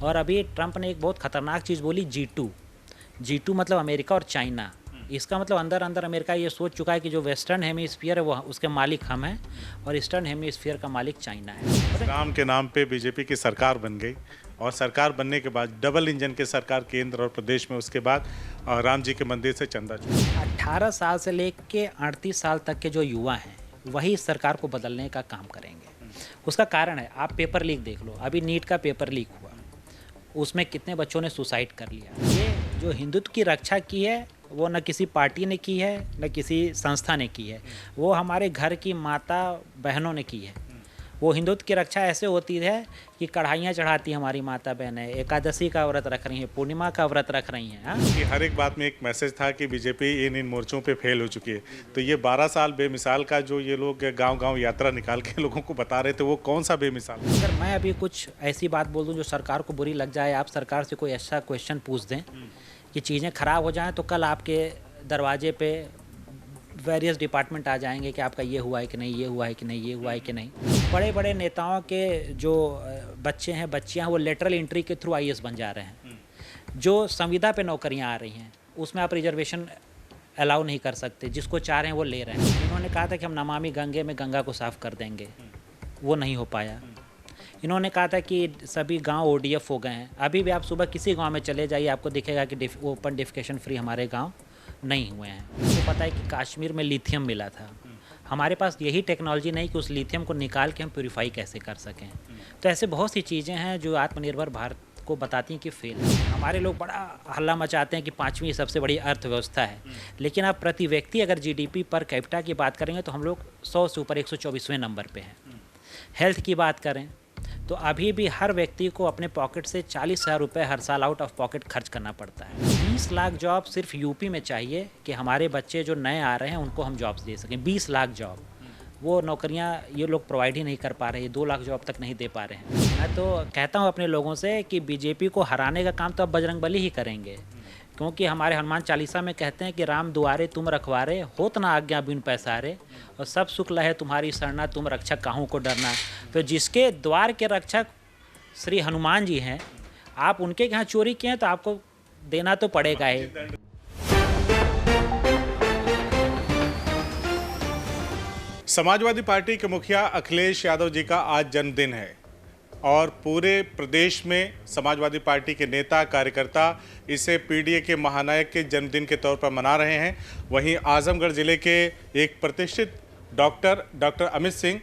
और अभी ट्रंप ने एक बहुत ख़तरनाक चीज़ बोली, G2 मतलब अमेरिका और चाइना। इसका मतलब अंदर अंदर अमेरिका ये सोच चुका है कि जो वेस्टर्न हेमीस्फीयर है वो उसके मालिक हम हैं और ईस्टर्न हेमीस्फीयर का मालिक चाइना है। राम के नाम पे बीजेपी की सरकार बन गई और सरकार बनने के बाद डबल इंजन की सरकार केंद्र और प्रदेश में, उसके बाद राम जी के मंदिर से चंदा चोरी। 18 साल से लेके 38 साल तक के जो युवा हैं वही इस सरकार को बदलने का काम करेंगे। उसका कारण है, आप पेपर लीक देख लो, अभी नीट का पेपर लीक हुआ, उसमें कितने बच्चों ने सुसाइड कर लिया। ये जो हिंदुत्व की रक्षा की है वो न किसी पार्टी ने की है न किसी संस्था ने की है, वो हमारे घर की माता बहनों ने की है। वो हिंदुत्व की रक्षा ऐसे होती है कि कढ़ाइयाँ चढ़ाती हमारी माता बहनें, एकादशी का व्रत रख रही हैं, पूर्णिमा का व्रत रख रही हैं। कि हर एक बात में एक मैसेज था कि बीजेपी इन मोर्चों पे फेल हो चुकी है। तो ये 12 साल बेमिसाल का जो ये लोग गांव-गांव यात्रा निकाल के लोगों को बता रहे थे, वो कौन सा बेमिसाल? अगर मैं अभी कुछ ऐसी बात बोल दूं जो सरकार को बुरी लग जाए, आप सरकार से कोई ऐसा क्वेश्चन पूछ दें कि चीज़ें ख़राब हो जाएं, तो कल आपके दरवाजे पे वेरियस डिपार्टमेंट आ जाएंगे कि आपका ये हुआ है कि नहीं, ये हुआ है कि नहीं, ये हुआ है कि नहीं। बड़े बड़े नेताओं के जो बच्चे हैं बच्चियां हैं वो लेटरल एंट्री के थ्रू आईएएस बन जा रहे हैं। जो संविदा पे नौकरियां आ रही हैं उसमें आप रिजर्वेशन अलाउ नहीं कर सकते, जिसको चाह रहे हैं वो ले रहे हैं। इन्होंने कहा था कि हम नमामि गंगे में गंगा को साफ़ कर देंगे, वो नहीं हो पाया। इन्होंने कहा था कि सभी गांव ओडीएफ हो गए हैं, अभी भी आप सुबह किसी गांव में चले जाइए आपको दिखेगा कि ओपन डिफिकेशन फ्री हमारे गांव नहीं हुए हैं। आपको पता है कि कश्मीर में लिथियम मिला था, हमारे पास यही टेक्नोलॉजी नहीं कि उस लिथियम को निकाल के हम प्यूरीफाई कैसे कर सकें। तो ऐसे बहुत सी चीज़ें हैं जो आत्मनिर्भर भारत को बताती हैं कि फेल है। हमारे लोग बड़ा हल्ला मचाते हैं कि 5वीं सबसे बड़ी अर्थव्यवस्था है, लेकिन आप प्रति व्यक्ति अगर जीडीपी पर कैपिटा की बात करेंगे तो हम लोग 100 से ऊपर 124वें नंबर पे हैं। हेल्थ की बात करें तो अभी भी हर व्यक्ति को अपने पॉकेट से 40,000 रुपये हर साल आउट ऑफ पॉकेट खर्च करना पड़ता है। 20 लाख जॉब सिर्फ यूपी में चाहिए कि हमारे बच्चे जो नए आ रहे हैं उनको हम जॉब्स दे सकें। 20 लाख जॉब, वो नौकरियां ये लोग प्रोवाइड ही नहीं कर पा रहे, 2 लाख जॉब तक नहीं दे पा रहे हैं। मैं तो कहता हूँ अपने लोगों से कि बीजेपी को हराने का काम तो अब बजरंगबली ही करेंगे, क्योंकि हमारे हनुमान चालीसा में कहते हैं कि राम दुआरे तुम रखवारे, होत ना आज्ञा बिन पैसारे, और सब सुख लहे तुम्हारी सरना, तुम रक्षक काहू को डरना। तो जिसके द्वार के रक्षक श्री हनुमान जी हैं, आप उनके यहाँ चोरी किए हैं तो आपको देना तो पड़ेगा ही। समाजवादी पार्टी के मुखिया अखिलेश यादव जी का आज जन्मदिन है और पूरे प्रदेश में समाजवादी पार्टी के नेता कार्यकर्ता इसे पीडीए के महानायक के जन्मदिन के तौर पर मना रहे हैं। वहीं आजमगढ़ जिले के एक प्रतिष्ठित डॉक्टर अमित सिंह,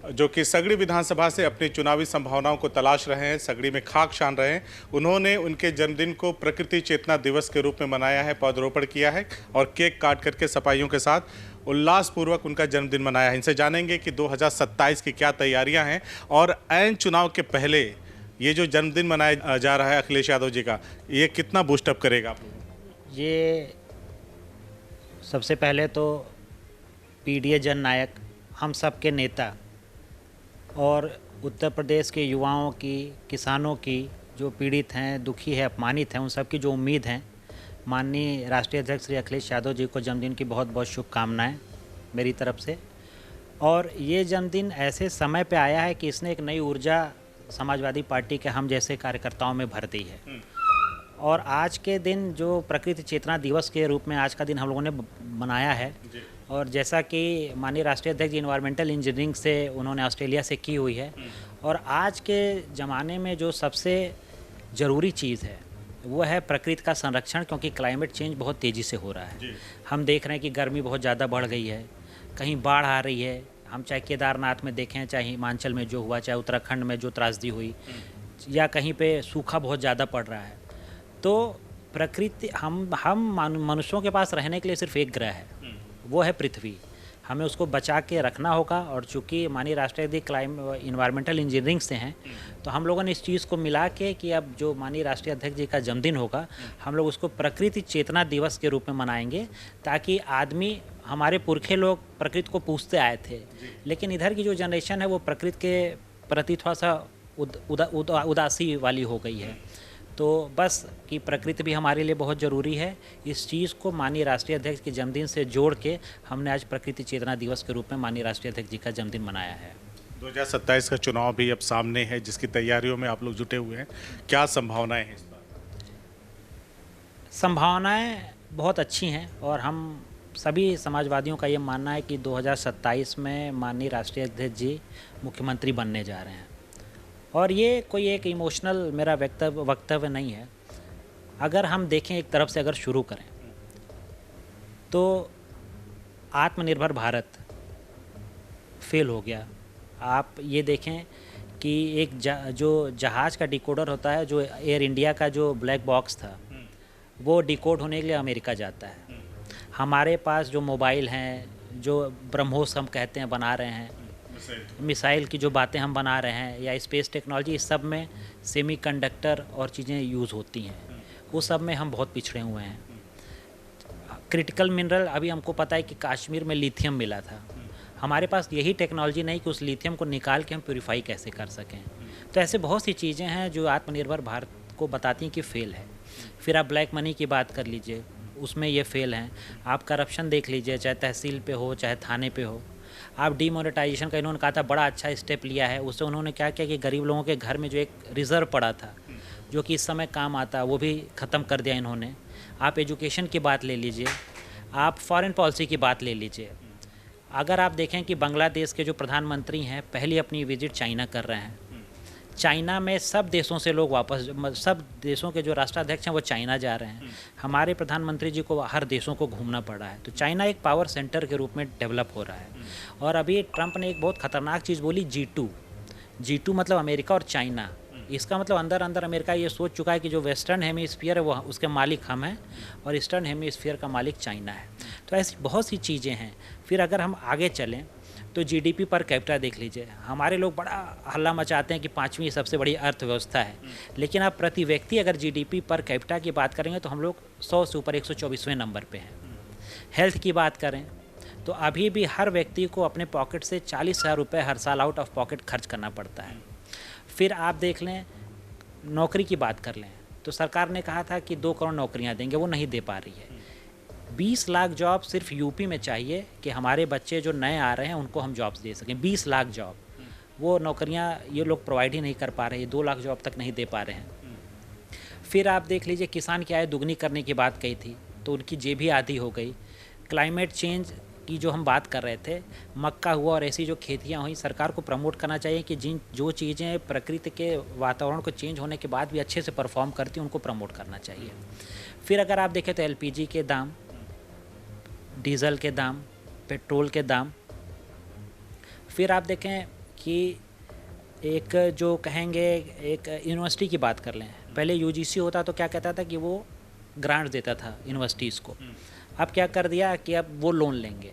जो कि सगड़ी विधानसभा से अपनी चुनावी संभावनाओं को तलाश रहे हैं, सगड़ी में खाक छान रहे हैं, उन्होंने उनके जन्मदिन को प्रकृति चेतना दिवस के रूप में मनाया है, पौधरोपण किया है और केक काट करके सफाइयों के साथ उल्लासपूर्वक उनका जन्मदिन मनाया है। इनसे जानेंगे कि 2027 की क्या तैयारियां हैं और ऐन चुनाव के पहले ये जो जन्मदिन मनाया जा रहा है अखिलेश यादव जी का, ये कितना बूस्टअप करेगा आप लोगों? ये सबसे पहले तो पीडीए जननायक, हम सब के नेता और उत्तर प्रदेश के युवाओं की, किसानों की जो पीड़ित हैं, दुखी है, अपमानित हैं, उन सब की जो उम्मीद हैं, माननीय राष्ट्रीय अध्यक्ष श्री अखिलेश यादव जी को जन्मदिन की बहुत बहुत शुभकामनाएं मेरी तरफ से। और ये जन्मदिन ऐसे समय पे आया है कि इसने एक नई ऊर्जा समाजवादी पार्टी के हम जैसे कार्यकर्ताओं में भर दी है। और आज के दिन जो प्रकृति चेतना दिवस के रूप में आज का दिन हम लोगों ने मनाया है, और जैसा कि माननीय राष्ट्रीय अध्यक्ष जी इन्वायरमेंटल इंजीनियरिंग से उन्होंने ऑस्ट्रेलिया से की हुई है, और आज के ज़माने में जो सबसे ज़रूरी चीज़ है वो है प्रकृति का संरक्षण, क्योंकि क्लाइमेट चेंज बहुत तेज़ी से हो रहा है। हम देख रहे हैं कि गर्मी बहुत ज़्यादा बढ़ गई है, कहीं बाढ़ आ रही है, हम चाहे केदारनाथ में देखें, चाहे हिमाचल में जो हुआ, चाहे उत्तराखंड में जो त्रासदी हुई, या कहीं पे सूखा बहुत ज़्यादा पड़ रहा है। तो प्रकृति, हम मनुष्यों के पास रहने के लिए सिर्फ एक ग्रह है, वो है पृथ्वी। हमें उसको बचा के रखना होगा। और चूँकि माननीय राष्ट्रीय अध्यक्ष इन्वायरमेंटल इंजीनियरिंग से हैं, तो हम लोगों ने इस चीज़ को मिला के कि अब जो माननीय राष्ट्रीय अध्यक्ष जी का जन्मदिन होगा, हम लोग उसको प्रकृति चेतना दिवस के रूप में मनाएंगे, ताकि आदमी, हमारे पुरखे लोग प्रकृति को पूजते आए थे, लेकिन इधर की जो जनरेशन है वो प्रकृति के प्रति थोड़ा सा उदासी वाली हो गई है। तो बस कि प्रकृति भी हमारे लिए बहुत ज़रूरी है, इस चीज़ को माननीय राष्ट्रीय अध्यक्ष के जन्मदिन से जोड़ के हमने आज प्रकृति चेतना दिवस के रूप में माननीय राष्ट्रीय अध्यक्ष जी का जन्मदिन मनाया है। 2027 का चुनाव भी अब सामने है, जिसकी तैयारियों में आप लोग जुटे हुए हैं, क्या संभावनाएं हैं इस बार? संभावनाएं बहुत अच्छी हैं और हम सभी समाजवादियों का ये मानना है कि 2027 में माननीय राष्ट्रीय अध्यक्ष जी मुख्यमंत्री बनने जा रहे हैं। और ये कोई एक इमोशनल मेरा वक्तव्य नहीं है। अगर हम देखें एक तरफ से अगर शुरू करें तो आत्मनिर्भर भारत फेल हो गया। आप ये देखें कि एक जो जहाज़ का डिकोडर होता है, जो एयर इंडिया का जो ब्लैक बॉक्स था, वो डिकोड होने के लिए अमेरिका जाता है। हमारे पास जो मोबाइल हैं, जो ब्रह्मोस हम कहते हैं बना रहे हैं, मिसाइल की जो बातें हम बना रहे हैं, या स्पेस टेक्नोलॉजी, इस सब में सेमीकंडक्टर और चीज़ें यूज़ होती हैं। वो सब में हम बहुत पिछड़े हुए हैं। क्रिटिकल मिनरल, अभी हमको पता है कि कश्मीर में लिथियम मिला था। हमारे पास यही टेक्नोलॉजी नहीं कि उस लिथियम को निकाल के हम प्यूरीफाई कैसे कर सकें। तो ऐसे बहुत सी चीज़ें हैं जो आत्मनिर्भर भारत को बताती हैं कि फ़ेल है। फिर आप ब्लैक मनी की बात कर लीजिए, उसमें ये फ़ेल हैं। आप करप्शन देख लीजिए, चाहे तहसील पे हो चाहे थाने पे हो। आप डीमोनेटाइजेशन का इन्होंने कहा था बड़ा अच्छा स्टेप लिया है। उससे उन्होंने क्या किया कि गरीब लोगों के घर में जो एक रिज़र्व पड़ा था, जो कि इस समय काम आता, वो भी ख़त्म कर दिया इन्होंने। आप एजुकेशन की बात ले लीजिए, आप फॉरेन पॉलिसी की बात ले लीजिए। अगर आप देखें कि बांग्लादेश के जो प्रधानमंत्री हैं, पहली अपनी विजिट चाइना कर रहे हैं। चाइना में सब देशों से लोग वापस, सब देशों के जो राष्ट्राध्यक्ष हैं वो चाइना जा रहे हैं। हमारे प्रधानमंत्री जी को हर देशों को घूमना पड़ा है। तो चाइना एक पावर सेंटर के रूप में डेवलप हो रहा है। और अभी ट्रंप ने एक बहुत ख़तरनाक चीज़ बोली, G2 मतलब अमेरिका और चाइना। इसका मतलब अंदर अंदर अमेरिका ये सोच चुका है कि जो वेस्टर्न हेमीस्फीयर है वो उसके मालिक हम हैं और ईस्टर्न हेमीस्फीयर का मालिक चाइना है। तो ऐसी बहुत सी चीज़ें हैं। फिर अगर हम आगे चलें तो जीडीपी पर कैपिटा देख लीजिए। हमारे लोग बड़ा हल्ला मचाते हैं कि 5वीं सबसे बड़ी अर्थव्यवस्था है, लेकिन आप प्रति व्यक्ति अगर जीडीपी पर कैपिटा की बात करेंगे तो हम लोग 100 से ऊपर 124वें नंबर पे हैं। हेल्थ की बात करें तो अभी भी हर व्यक्ति को अपने पॉकेट से 40,000 रुपये हर साल आउट ऑफ पॉकेट खर्च करना पड़ता है। फिर आप देख लें, नौकरी की बात कर लें तो सरकार ने कहा था कि 2 करोड़ नौकरियां देंगे, वो नहीं दे पा रही है। 20 लाख जॉब सिर्फ यूपी में चाहिए कि हमारे बच्चे जो नए आ रहे हैं उनको हम जॉब्स दे सकें। 20 लाख जॉब, वो नौकरियां ये लोग प्रोवाइड ही नहीं कर पा रहे, 2 लाख जॉब तक नहीं दे पा रहे हैं। फिर आप देख लीजिए, किसान की आय दुगनी करने की बात कही थी तो उनकी जेबी आधी हो गई। क्लाइमेट चेंज की जो हम बात कर रहे थे, मक्का हुआ और ऐसी जो खेतियाँ हुई, सरकार को प्रमोट करना चाहिए कि जो चीज़ें प्रकृति के वातावरण को चेंज होने के बाद भी अच्छे से परफॉर्म करती हैं उनको प्रमोट करना चाहिए। फिर अगर आप देखें तो एलपीजी के दाम, डीजल के दाम, पेट्रोल के दाम। फिर आप देखें कि एक जो कहेंगे, एक यूनिवर्सिटी की बात कर लें। पहले यूजीसी होता तो क्या कहता था कि वो ग्रांट देता था यूनिवर्सिटीज़ को। अब क्या कर दिया कि अब वो लोन लेंगे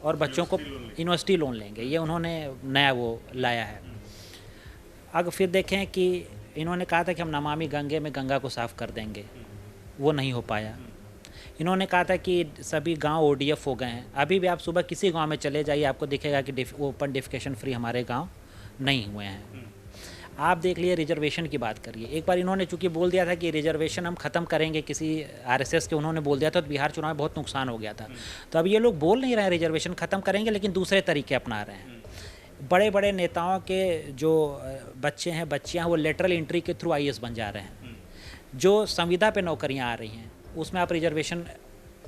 और बच्चों को यूनिवर्सिटी लोन लेंगे। ये उन्होंने नया वो लाया है। अगर फिर देखें कि इन्होंने कहा था कि हम नमामि गंगे में गंगा को साफ़ कर देंगे, वो नहीं हो पाया। इन्होंने कहा था कि सभी गांव ओडीएफ हो गए हैं। अभी भी आप सुबह किसी गांव में चले जाइए, आपको दिखेगा कि ओपन डिफिकेशन फ्री हमारे गांव नहीं हुए हैं। आप देख लिए, रिजर्वेशन की बात करिए। एक बार इन्होंने चूँकि बोल दिया था कि रिजर्वेशन हम ख़त्म करेंगे, किसी आरएसएस के उन्होंने बोल दिया था, तो बिहार चुनाव में बहुत नुकसान हो गया था। तो अब ये लोग बोल नहीं रहे हैं रिजर्वेशन ख़त्म करेंगे, लेकिन दूसरे तरीके अपना रहे हैं। बड़े बड़े नेताओं के जो बच्चे हैं, बच्चियाँ, वो लेटरल एंट्री के थ्रू आईएएस बन जा रहे हैं। जो संविदा पे नौकरियाँ आ रही हैं उसमें आप रिजर्वेशन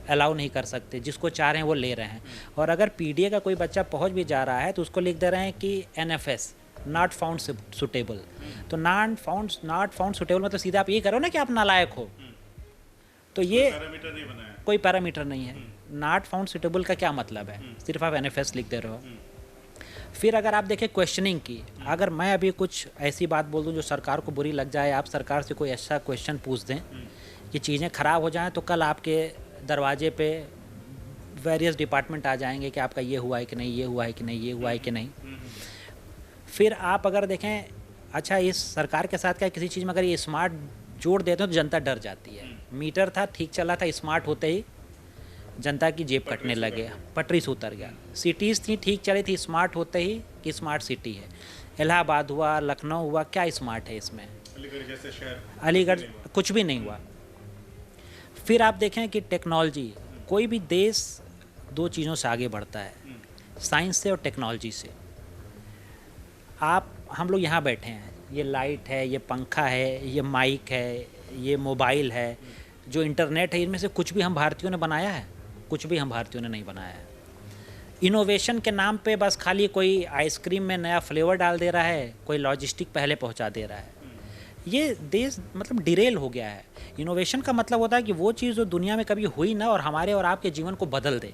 अलाउ नहीं कर सकते, जिसको चाह रहे हैं वो ले रहे हैं। और अगर पीडीए का कोई बच्चा पहुंच भी जा रहा है तो उसको लिख दे रहे हैं कि एनएफएस, नॉट फाउंड सुटेबल। तो नॉट फाउंड सुटेबल मतलब सीधा आप ये करो ना कि आप नालायक हो। तो ये कोई पैरामीटर नहीं है। नॉट फाउंड सुटेबल का क्या मतलब है? सिर्फ आप एनएफएस लिख दे रहे हो। फिर अगर आप देखें क्वेश्चनिंग की, अगर मैं अभी कुछ ऐसी बात बोल दूं जो सरकार को बुरी लग जाए, आप सरकार से कोई ऐसा क्वेश्चन पूछ दें कि चीज़ें ख़राब हो जाएं, तो कल आपके दरवाजे पे वेरियस डिपार्टमेंट आ जाएंगे कि आपका ये हुआ है कि नहीं, ये हुआ है कि नहीं, ये हुआ है कि नहीं। फिर आप अगर देखें, अच्छा इस सरकार के साथ क्या, किसी चीज़ में अगर ये स्मार्ट जोड़ देते हैं तो जनता डर जाती है। मीटर था ठीक चला था, स्मार्ट होते ही जनता की जेब कटने लगे, पटरी से उतर गया। सिटीज़ थी ठीक चली थी, स्मार्ट होते ही कि स्मार्ट सिटी है। इलाहाबाद हुआ, लखनऊ हुआ, क्या स्मार्ट है इसमें? अलीगढ़ जैसे शहर, अलीगढ़ कुछ भी नहीं हुआ। फिर आप देखें कि टेक्नोलॉजी, कोई भी देश 2 चीज़ों से आगे बढ़ता है, साइंस से और टेक्नोलॉजी से। आप हम लोग यहाँ बैठे हैं, ये लाइट है, ये पंखा है, ये माइक है, ये मोबाइल है, जो इंटरनेट है, इनमें से कुछ भी हम भारतीयों ने बनाया है? कुछ भी हम भारतीयों ने नहीं बनाया है। इनोवेशन के नाम पे बस खाली कोई आइसक्रीम में नया फ्लेवर डाल दे रहा है, कोई लॉजिस्टिक पहले पहुंचा दे रहा है। ये देश मतलब डिरेल हो गया है। इनोवेशन का मतलब होता है कि वो चीज़ जो दुनिया में कभी हुई ना और हमारे और आपके जीवन को बदल दे,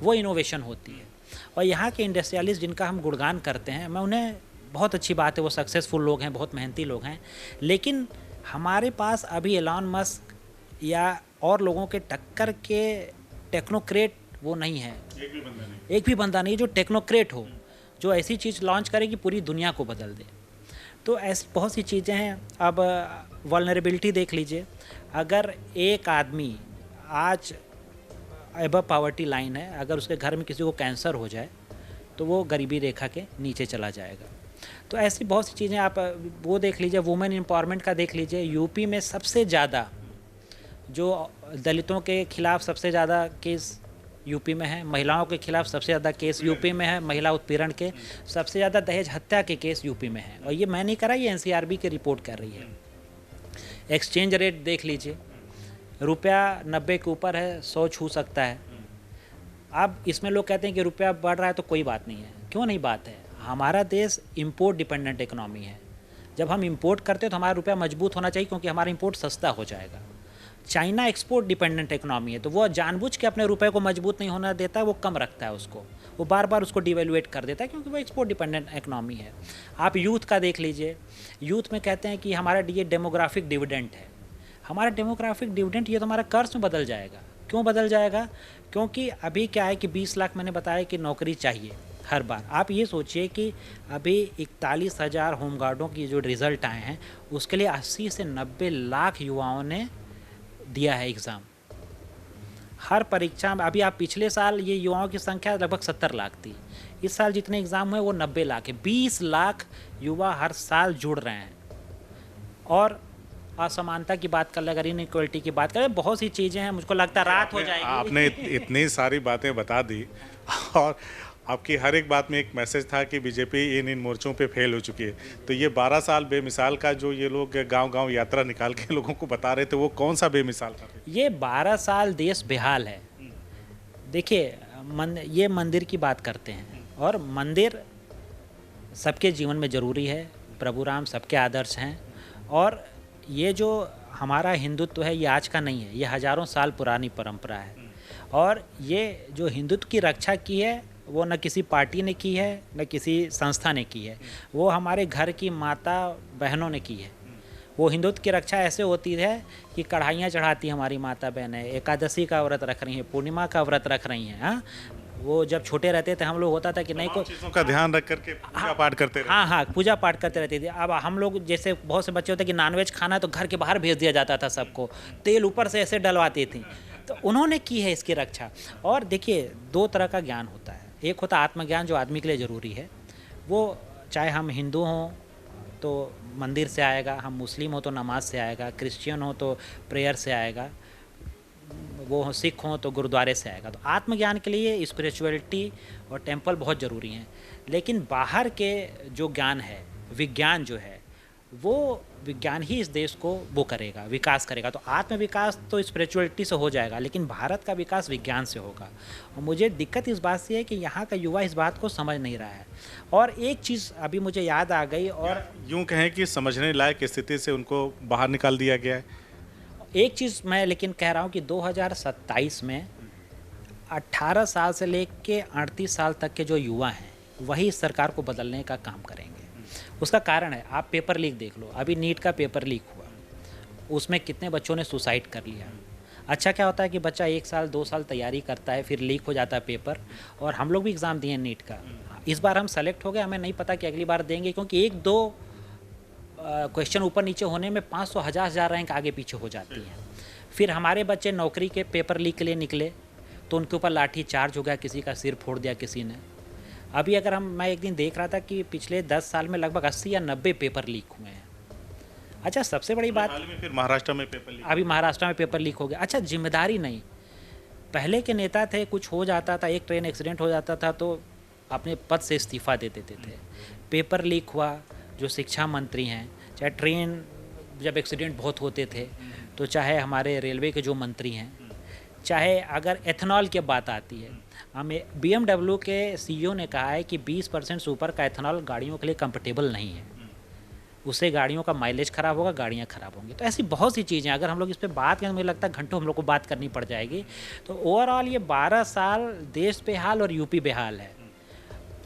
वो इनोवेशन होती है। और यहाँ के इंडस्ट्रियलिस्ट जिनका हम गुणगान करते हैं, मैं उन्हें बहुत अच्छी बात है, वो सक्सेसफुल लोग हैं, बहुत मेहनती लोग हैं, लेकिन हमारे पास अभी एलॉन मस्क या और लोगों के टक्कर के टेक्नोक्रेट वो नहीं है। एक भी बंदा नहीं जो टेक्नोक्रेट हो, जो ऐसी चीज़ लॉन्च करे कि पूरी दुनिया को बदल दे। तो ऐसी बहुत सी चीज़ें हैं। अब वल्नरेबिलिटी देख लीजिए, अगर एक आदमी आज एबव पावर्टी लाइन है, अगर उसके घर में किसी को कैंसर हो जाए तो वो गरीबी रेखा के नीचे चला जाएगा। तो ऐसी बहुत सी चीज़ें आप वो देख लीजिए, वुमेन एम्पावरमेंट का देख लीजिए। यूपी में सबसे ज़्यादा जो दलितों के खिलाफ सबसे ज़्यादा केस यूपी में है, महिलाओं के खिलाफ सबसे ज़्यादा केस यूपी में है, महिला उत्पीड़न के सबसे ज़्यादा दहेज हत्या के केस यूपी में है। और ये मैं नहीं करा, ये एनसीआरबी की रिपोर्ट कर रही है। एक्सचेंज रेट देख लीजिए, रुपया 90 के ऊपर है, 100 छू सकता है। अब इसमें लोग कहते हैं कि रुपया बढ़ रहा है तो कोई बात नहीं है। क्यों नहीं बात है? हमारा देश इंपोर्ट डिपेंडेंट इकोनॉमी है। जब हम इंपोर्ट करते हैं तो हमारा रुपया मजबूत होना चाहिए, क्योंकि हमारा इंपोर्ट सस्ता हो जाएगा। चाइना एक्सपोर्ट डिपेंडेंट इकोनॉमी है, तो वो जानबूझ के अपने रुपए को मजबूत नहीं होना देता है, वो कम रखता है उसको, वो बार बार उसको डिवेल्युएट कर देता है, क्योंकि वो एक्सपोर्ट डिपेंडेंट इकोनॉमी है। आप यूथ का देख लीजिए, यूथ में कहते हैं कि हमारा ये डेमोग्राफिक डिविडेंड है। हमारा डेमोग्राफिक डिविडेंड ये तो हमारा कर्ज में बदल जाएगा। क्यों बदल जाएगा? क्योंकि अभी क्या है कि 20 लाख मैंने बताया कि नौकरी चाहिए हर बार। आप ये सोचिए कि अभी 41,000 होमगार्डों की जो रिज़ल्ट आए हैं, उसके लिए 80 से 90 लाख युवाओं ने दिया है एग्ज़ाम। हर परीक्षा में अभी आप पिछले साल ये युवाओं की संख्या लगभग 70 लाख थी, इस साल जितने एग्ज़ाम हुए वो 90 लाख है। 20 लाख युवा हर साल जुड़ रहे हैं। और असमानता की बात कर ले, अगर इनइक्वलिटी की बात करें, बहुत सी चीज़ें हैं। मुझको लगता है रात हो जाएगी। आपने इतनी सारी बातें बता दी और आपकी हर एक बात में एक मैसेज था कि बीजेपी इन मोर्चों पे फेल हो चुकी है। तो ये 12 साल बेमिसाल का जो ये लोग गांव-गांव यात्रा निकाल के लोगों को बता रहे थे, वो कौन सा बेमिसाल था? ये 12 साल देश बेहाल है। देखिए, ये मंदिर की बात करते हैं, और मंदिर सबके जीवन में ज़रूरी है। प्रभु राम सबके आदर्श हैं, और ये जो हमारा हिंदुत्व है ये आज का नहीं है, ये हज़ारों साल पुरानी परंपरा है। और ये जो हिंदुत्व की रक्षा की है वो न किसी पार्टी ने की है, न किसी संस्था ने की है, वो हमारे घर की माता बहनों ने की है। वो हिंदुत्व की रक्षा ऐसे होती है कि कढ़ाइयाँ चढ़ाती हमारी माता बहनें, एकादशी का व्रत रख रही हैं, पूर्णिमा का व्रत रख रही हैं। हाँ, वो जब छोटे रहते थे हम लोग होता था कि नहीं को चीज़ों का ध्यान रख करके पूजा पाठ करते रहे। हाँ, पूजा पाठ करते रहते थे। अब हम लोग जैसे बहुत से बच्चे होते कि नॉनवेज खाना है तो घर के बाहर भेज दिया जाता था सबको, तेल ऊपर से ऐसे डलवाती थी। तो उन्होंने की है इसकी रक्षा। और देखिए, 2 तरह का ज्ञान होता है। एक होता है आत्मज्ञान, जो आदमी के लिए ज़रूरी है। वो चाहे हम हिंदू हों तो मंदिर से आएगा, हम मुस्लिम हो तो नमाज से आएगा, क्रिश्चियन हो तो प्रेयर से आएगा, वो सिख हों तो गुरुद्वारे से आएगा। तो आत्मज्ञान के लिए स्पिरिचुअलिटी और टेंपल बहुत ज़रूरी हैं। लेकिन बाहर के जो ज्ञान है, विज्ञान जो है, वो विज्ञान ही इस देश को वो करेगा, विकास करेगा। तो आत्म विकास तो स्पिरिचुअलिटी से हो जाएगा, लेकिन भारत का विकास विज्ञान से होगा। और मुझे दिक्कत इस बात से है कि यहाँ का युवा इस बात को समझ नहीं रहा है। और एक चीज़ अभी मुझे याद आ गई, और यूँ कहें कि समझने लायक स्थिति से उनको बाहर निकाल दिया गया है। एक चीज़ मैं लेकिन कह रहा हूँ कि 2027 में 18 साल से लेके 38 साल तक के जो युवा हैं वही इस सरकार को बदलने का काम करेंगे। उसका कारण है, आप पेपर लीक देख लो। अभी नीट का पेपर लीक हुआ, उसमें कितने बच्चों ने सुसाइड कर लिया। अच्छा क्या होता है कि बच्चा 1 साल 2 साल तैयारी करता है, फिर लीक हो जाता है पेपर। और हम लोग भी एग्ज़ाम दिए नीट का, इस बार हम सेलेक्ट हो गए, हमें नहीं पता कि अगली बार देंगे, क्योंकि 1-2 क्वेश्चन ऊपर नीचे होने में 500 हज़ार रैंक आगे पीछे हो जाती है। फिर हमारे बच्चे नौकरी के पेपर लीक के लिए निकले तो उनके ऊपर लाठी चार्ज हो गया, किसी का सिर फोड़ दिया किसी ने। अभी अगर मैं एक दिन देख रहा था कि पिछले 10 साल में लगभग 80 या 90 पेपर लीक हुए हैं। अच्छा, सबसे बड़ी बात, हाल में फिर महाराष्ट्र में पेपर लीक, अभी महाराष्ट्र में पेपर लीक हो गया। अच्छा, जिम्मेदारी नहीं। पहले के नेता थे, कुछ हो जाता था, एक ट्रेन एक्सीडेंट हो जाता था तो अपने पद से इस्तीफा दे देते थे। पेपर लीक हुआ, जो शिक्षा मंत्री हैं, चाहे ट्रेन जब एक्सीडेंट बहुत होते थे, तो चाहे हमारे रेलवे के जो मंत्री हैं, चाहे अगर एथेनॉल की बात आती है, हमें BMW के CEO ने कहा है कि 20% से ऊपर का एथेनॉल गाड़ियों के लिए कंफर्टेबल नहीं है, उससे गाड़ियों का माइलेज ख़राब होगा, गाड़ियाँ ख़राब होंगी। तो ऐसी बहुत सी चीज़ें, अगर हम लोग इस पे बात करें, मुझे लगता है घंटों हम लोग को बात करनी पड़ जाएगी। तो ओवरऑल ये 12 साल देश बेहाल और यूपी बेहाल है,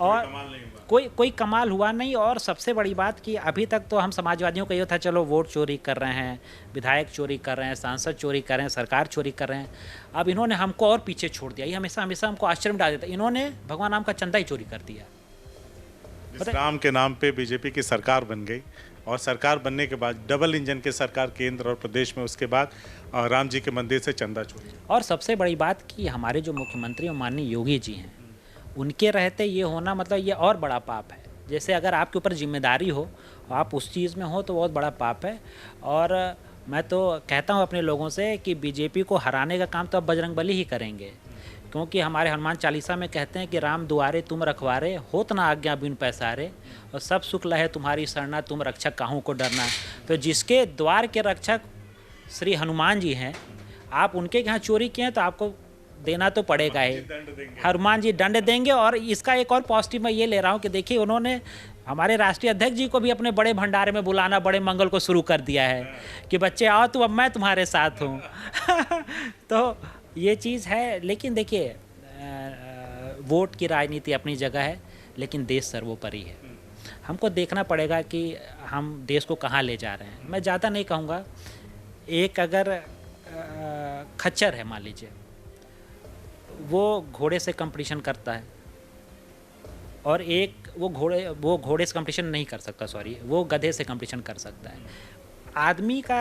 और कोई कमाल हुआ नहीं। और सबसे बड़ी बात कि अभी तक तो हम समाजवादियों का ये था, चलो वोट चोरी कर रहे हैं, विधायक चोरी कर रहे हैं, सांसद चोरी कर रहे हैं, सरकार चोरी कर रहे हैं। अब इन्होंने हमको और पीछे छोड़ दिया। ये हमेशा हमको आश्चर्य में डाल देता है, इन्होंने भगवान राम का चंदा ही चोरी कर दिया। जिस राम के नाम पे बीजेपी की सरकार बन गई, और सरकार बनने के बाद डबल इंजन की सरकार केंद्र और प्रदेश में, उसके बाद राम जी के मंदिर से चंदा चोरी। और सबसे बड़ी बात कि हमारे जो मुख्यमंत्री और माननीय योगी जी हैं, उनके रहते ये होना मतलब ये और बड़ा पाप है। जैसे अगर आपके ऊपर जिम्मेदारी हो, आप उस चीज़ में हो, तो बहुत बड़ा पाप है। और मैं तो कहता हूँ अपने लोगों से कि बीजेपी को हराने का काम तो अब बजरंगबली ही करेंगे, क्योंकि हमारे हनुमान चालीसा में कहते हैं कि राम दुआरे तुम रखवारे, होत ना आज्ञा बिन पैसारे, और सब सुख लहे तुम्हारी शरणा, तुम रक्षक काहू को डरना। तो जिसके द्वार के रक्षक श्री हनुमान जी हैं, आप उनके यहाँ चोरी किए हैं तो आपको देना तो पड़ेगा ही, हनुमान जी दंड देंगे। और इसका एक और पॉजिटिव मैं ये ले रहा हूँ कि देखिए, उन्होंने हमारे राष्ट्रीय अध्यक्ष जी को भी अपने बड़े भंडारे में बुलाना, बड़े मंगल को शुरू कर दिया है कि बच्चे आओ, तो अब मैं तुम्हारे साथ हूँ। तो ये चीज़ है। लेकिन देखिए, वोट की राजनीति अपनी जगह है, लेकिन देश सर्वोपरि है। हमको देखना पड़ेगा कि हम देश को कहाँ ले जा रहे हैं। मैं ज़्यादा नहीं कहूँगा, एक अगर खच्चर है, मान लीजिए, वो घोड़े से कंपटीशन करता है, और एक वो घोड़े से कंपटीशन नहीं कर सकता, सॉरी, वो गधे से कंपटीशन कर सकता है। आदमी का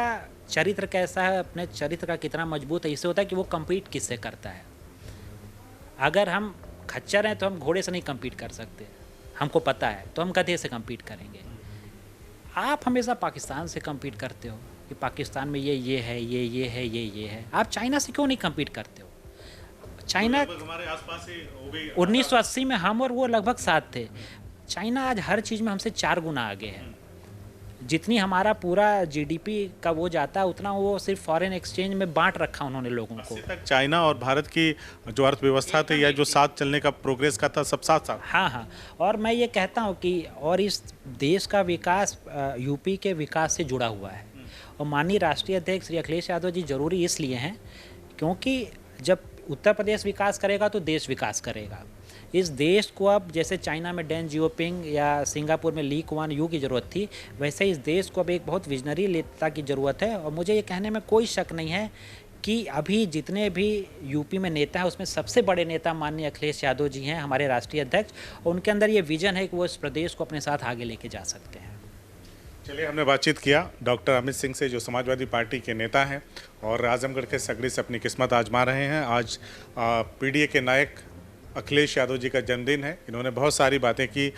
चरित्र कैसा है, अपने चरित्र का कितना मजबूत है, इससे होता है कि वो कम्पीट किससे करता है। अगर हम खच्चर हैं तो हम घोड़े से नहीं कम्पीट कर सकते, हमको पता है, तो हम गधे से कम्पीट करेंगे। आप हमेशा पाकिस्तान से कम्पीट करते हो कि पाकिस्तान में ये है, ये है, ये है। आप चाइना से क्यों नहीं कम्पीट करते हो? चाइना हमारे आसपास ही हो गई। 1980 में हम और वो लगभग साथ थे। चाइना आज हर चीज़ में हमसे 4 गुना आगे है। जितनी हमारा पूरा GDP का वो जाता है, उतना वो सिर्फ फॉरेन एक्सचेंज में बांट रखा उन्होंने लोगों को। तक चाइना और भारत की जो अर्थव्यवस्था थी, या जो साथ चलने का प्रोग्रेस का था, सब साथ साथ। हाँ। और मैं ये कहता हूँ कि और इस देश का विकास यूपी के विकास से जुड़ा हुआ है। और माननीय राष्ट्रीय अध्यक्ष श्री अखिलेश यादव जी जरूरी इसलिए हैं, क्योंकि जब उत्तर प्रदेश विकास करेगा तो देश विकास करेगा। इस देश को अब जैसे चाइना में डेंग जियोपिंग या सिंगापुर में ली कुआन यू की ज़रूरत थी, वैसे इस देश को अब एक बहुत विजनरी नेता की ज़रूरत है। और मुझे ये कहने में कोई शक नहीं है कि अभी जितने भी यूपी में नेता हैं, उसमें सबसे बड़े नेता माननीय अखिलेश यादव जी हैं, हमारे राष्ट्रीय अध्यक्ष। और उनके अंदर ये विजन है कि वो इस प्रदेश को अपने साथ आगे लेके जा सकते हैं। चलिए, हमने बातचीत किया डॉक्टर अमित सिंह से, जो समाजवादी पार्टी के नेता हैं और आजमगढ़ के सगड़ी से अपनी किस्मत आजमा रहे हैं। आज PDA के नायक अखिलेश यादव जी का जन्मदिन है। इन्होंने बहुत सारी बातें की,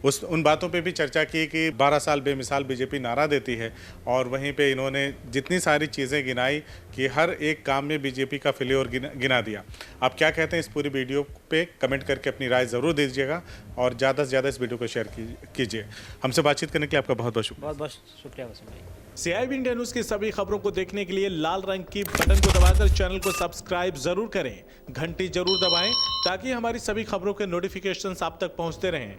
उन बातों पे भी चर्चा की कि 12 साल बेमिसाल बीजेपी नारा देती है, और वहीं पे इन्होंने जितनी सारी चीज़ें गिनाई कि हर एक काम में बीजेपी का फेल्योर गिना दिया। आप क्या कहते हैं इस पूरी वीडियो पे? कमेंट करके अपनी राय ज़रूर दीजिएगा, और ज़्यादा से ज़्यादा इस वीडियो को शेयर कीजिए। हमसे बातचीत करने के लिए आपका बहुत बहुत शुक्रिया। बहुत बहुत शुक्रिया वसीम भाई। CIB इंडिया न्यूज़ की सभी खबरों को देखने के लिए लाल रंग की बटन को दबाकर चैनल को सब्सक्राइब जरूर करें, घंटी जरूर दबाएं, ताकि हमारी सभी खबरों के नोटिफिकेशंस आप तक पहुंचते रहें।